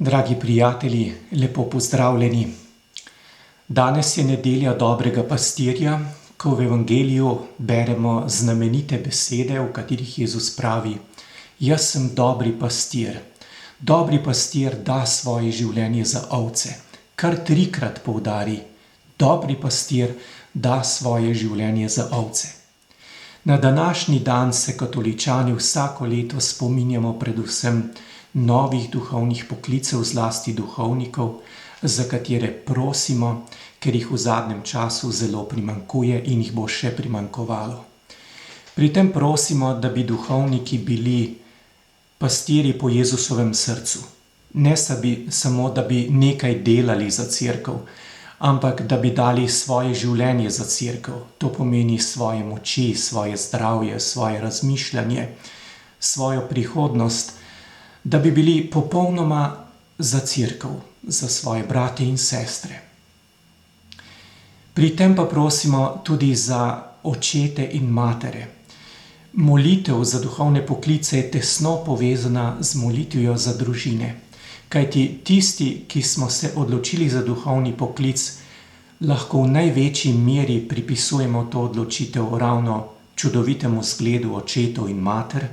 Dragi prijatelji, lepo pozdravljeni. Danes je nedelja dobrega pastirja, ko v evangeliju beremo znamenite besede, v katerih Jezus pravi: Jaz sem dobri pastir. Dobri pastir da svoje življenje za ovce. Kar 3-krat poudari: dobri pastir da svoje življenje za ovce. Na današnji dan se katoličani vsako leto spominjamo predvsem novih duhovnih poklicev, zlasti duhovnikov, za katere prosimo, ker jih v zadnjem času zelo primanjkuje in jih bo še primanjkovalo. Pri tem prosimo, da bi duhovniki bili pastirji po Jezusovem srcu. Ne samo, da bi nekaj delali za cerkev, ampak da bi dali svoje življenje za cerkev. To pomeni svoje moči, svoje zdravje, svoje razmišljanje, svojo prihodnost, da bi bili popolnoma za cerkev, za svoje brate in sestre. Pri tem pa prosimo tudi za očete in matere. Molitev za duhovne poklice je tesno povezana z molitvijo za družine. Kajti tisti, ki smo se odločili za duhovni poklic, lahko v največji meri pripisujemo to odločitev ravno čudovitemu zgledu očetov in mater,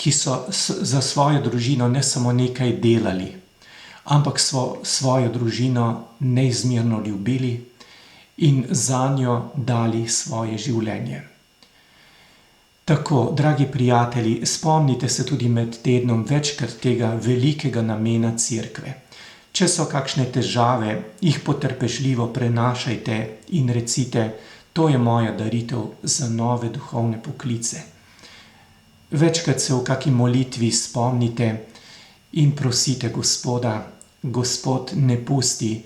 ki so za svojo družino ne samo nekaj delali, ampak svojo družino neizmerno ljubili in zanjo dali svoje življenje. Tako, dragi prijatelji, spomnite se tudi med tednom večkrat tega velikega namena cerkve. Če so kakšne težave, jih potrpežljivo prenašajte in recite: to je moja daritev za nove duhovne poklice. Večkrat se v kaki molitvi spomnite in prosite Gospoda: Gospod, ne pusti,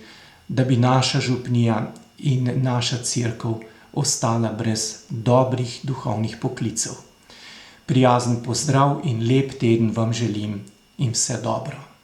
da bi naša župnija in naša cerkev ostala brez dobrih duhovnih poklicev. Prijazen pozdrav in lep teden vam želim in vse dobro.